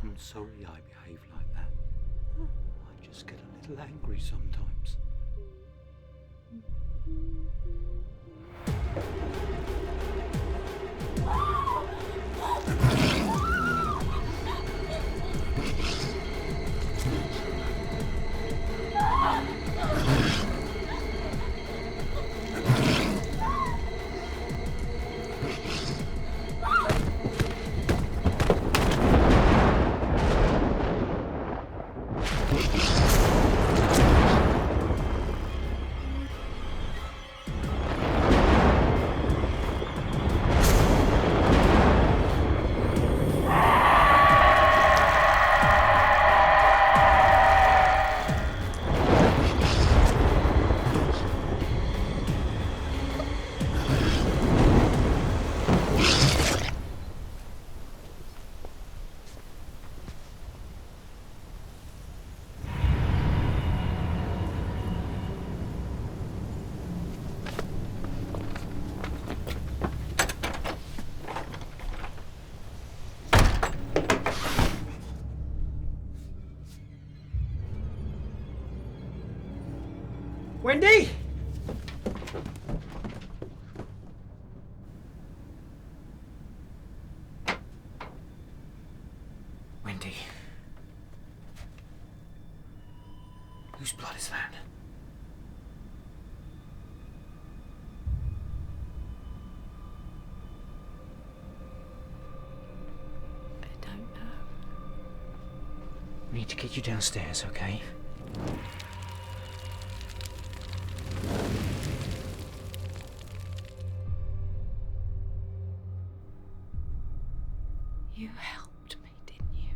I'm sorry I behave like that. I just get a little angry sometimes. Wendy! Wendy. Whose blood is that? I don't know. We need to get you downstairs, okay? You helped me, didn't you?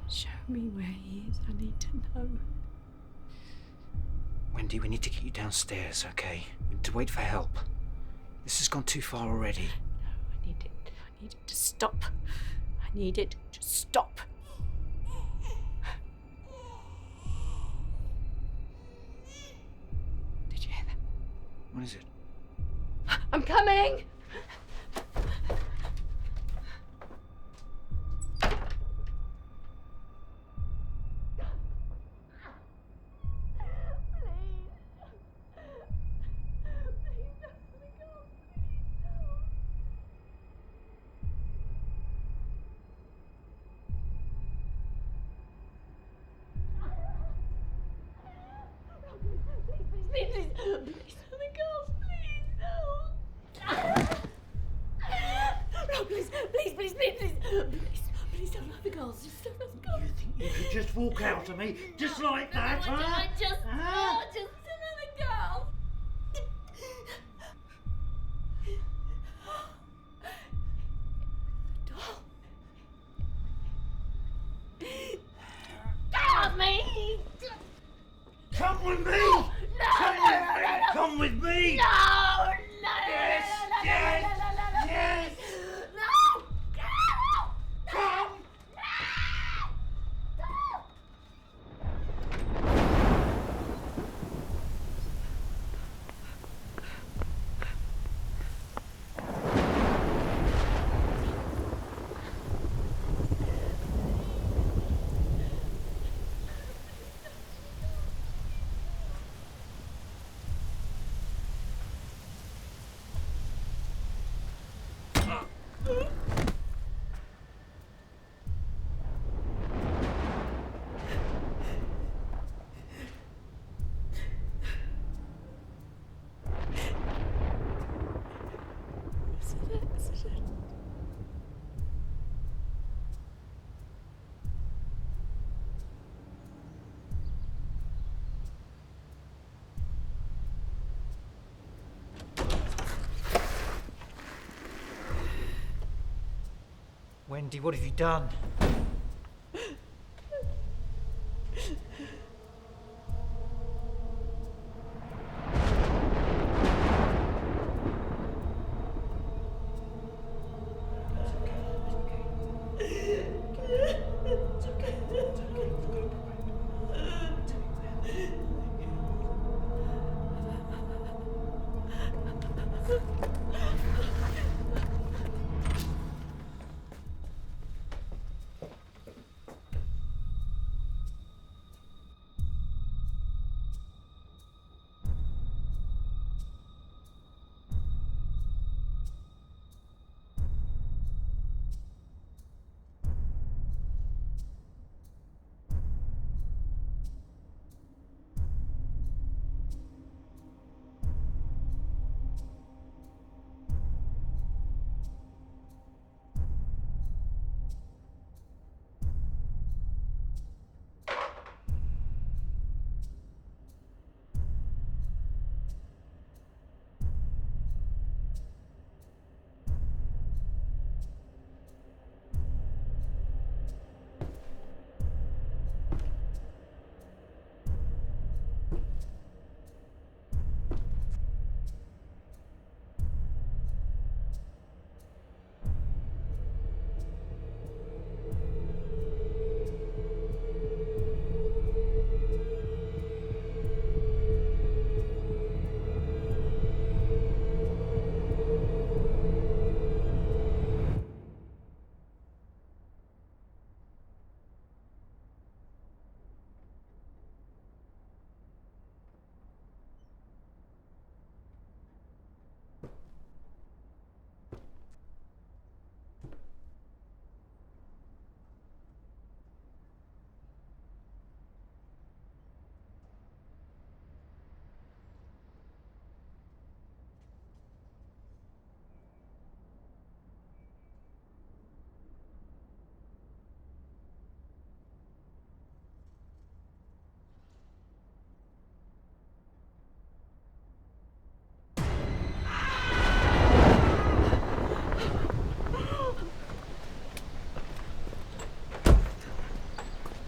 Show me where he is. I need to know. Wendy, we need to get you downstairs, okay? We need to wait for help. This has gone too far already. No, I need it to stop. I need it to stop. Did you hear that? What is it? I'm coming! Please, let me go, please, no. No, please don't let the girls, just don't let the girls. You think you could just walk out of me, just like that, huh? I just let the girls. Come with me! Come with me! No! Come with me! No! Yes! No! Come! Andy, what have you done?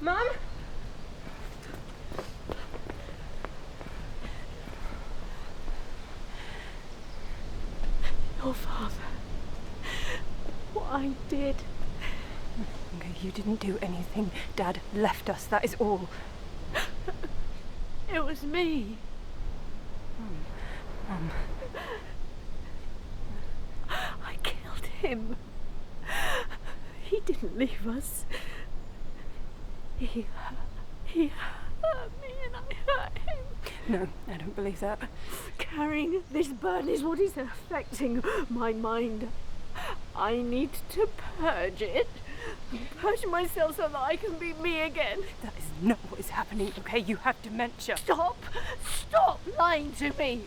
Mum? Your father. What I did. Okay, you didn't do anything. Dad left us, that is all. It was me. Mum. I killed him. He didn't leave us. He hurt me and I hurt him. No, I don't believe that. Carrying this burden is what is affecting my mind. I need to purge it. Purge myself so that I can be me again. That is not what is happening, okay? You have dementia. Stop! Stop lying to me!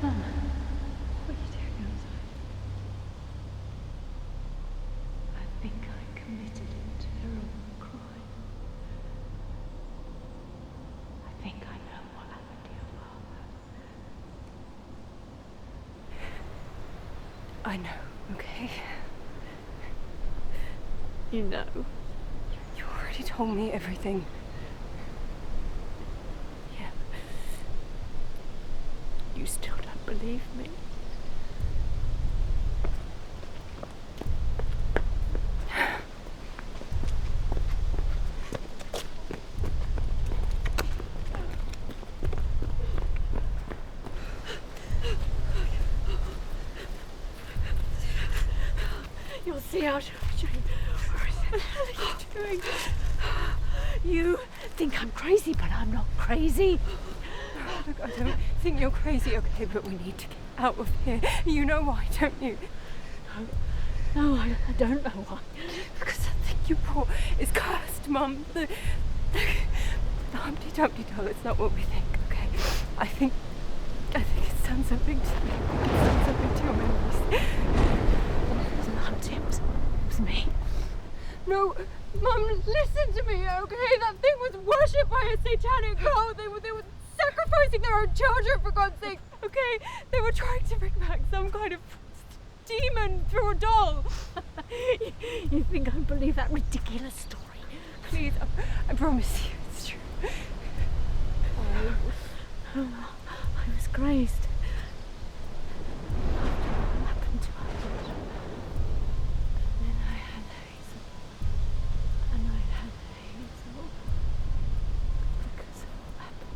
Mama, what are you doing outside? I think I committed a terrible crime. I think I know what happened to your father. I know, okay? You know. You already told me everything. Yeah. You still don't believe me? You'll see out of Jane. What are you doing? You think I'm crazy, but I'm not crazy. Look, I don't think you're crazy, okay, but we need to get out of here. You know why, don't you? No, I don't know why. Because that thing you brought is cursed, Mum. The Humpty Dumpty doll, it's not what we think, okay? I think it's done something to me. It's done something to your memories. It wasn't Humpty, it was me. No, Mum, listen to me, okay? That thing was worshipped by a satanic cult. They were sacrificing their own children, for God's sake, okay? They were trying to bring back some kind of demon through a doll. You think I believe that ridiculous story? Please, I promise you it's true. I was crazed. What happened to her? And then I had Hazel. And I had Hazel. Because of what happened.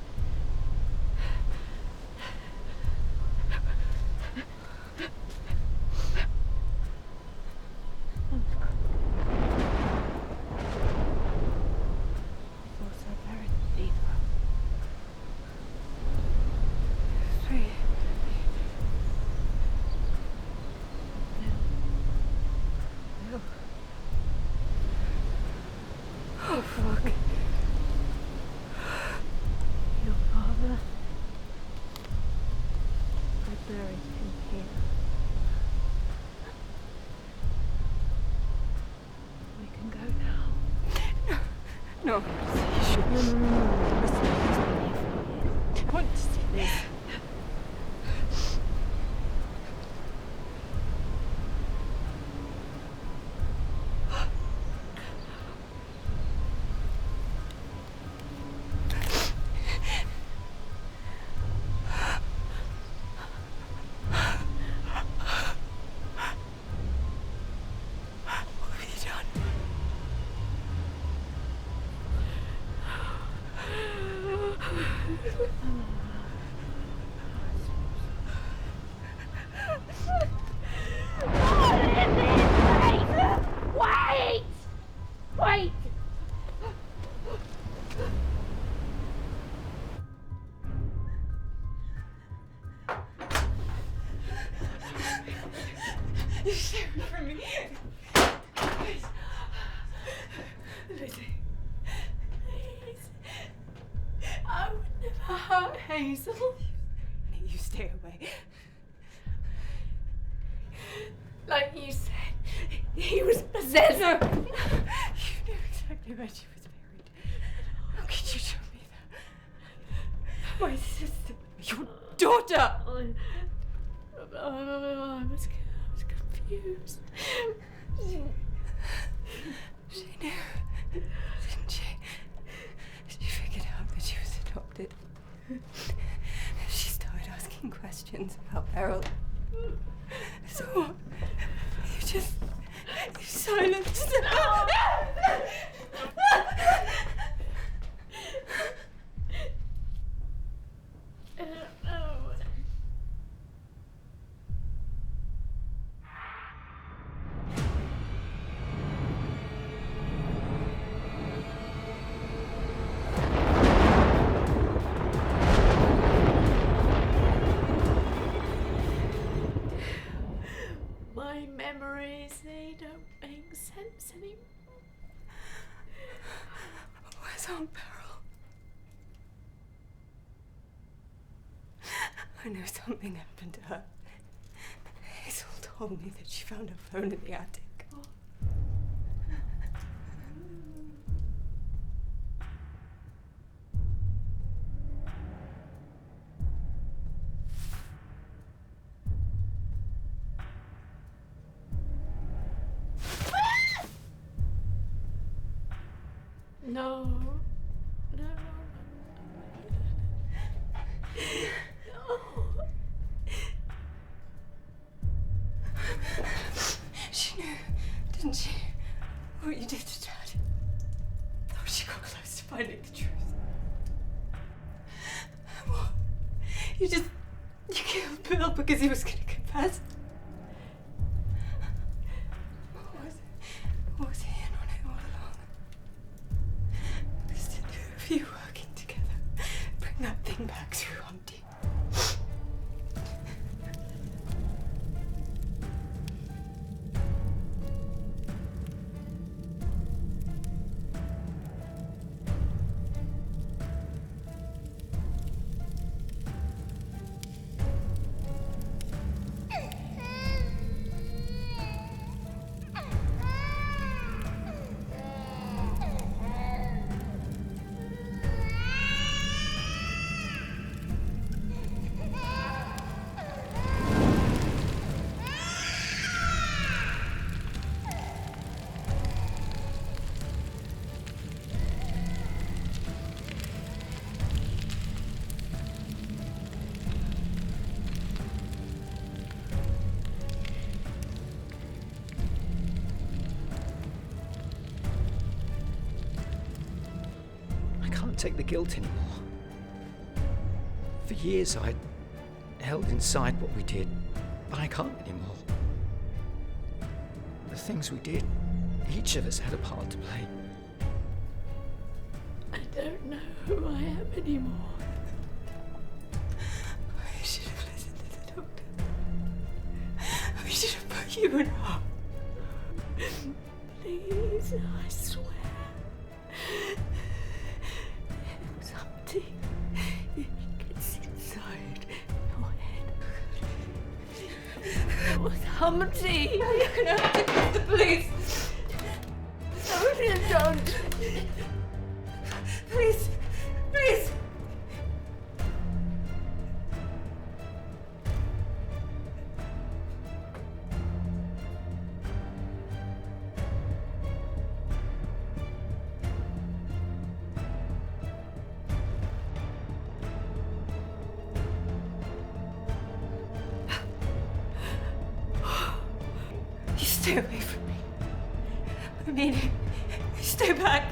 Oh, fuck. Your father. I buried him here. We can go now. No. No. You should. No. Listen, I want to see this. Wait! You saved me from me. Lizzie. Please. I would never hurt Hazel. You stay away. Like you said, he was possessed. You knew exactly where she was buried. How could you show me that? My sister. Your daughter! I was confused. She knew, didn't she? She figured out that she was adopted. She started asking questions about Beryl. So what? You silenced her. My memories, they don't make sense anymore. Where's Aunt Beryl? I know something happened to her. Hazel told me that she found her phone in the attic. No. No. She knew, didn't she? What you did to Dad. Oh, she got close to finding the truth. What? You killed Bill because he was going to confess? What was he in on it all along? Just the two of you working together. Bring that thing back through Humpty. take the guilt anymore. For years I held inside what we did, but I can't anymore. The things we did, each of us had a part to play. I don't know who I am anymore. I should have listened to the doctor. We should have put you in harm. Please, I swear. It was Humpty. It gets inside your head. It was Humpty. You're gonna have to call the police. No, don't. Please, please. You stay away from me. I mean it. Stay back.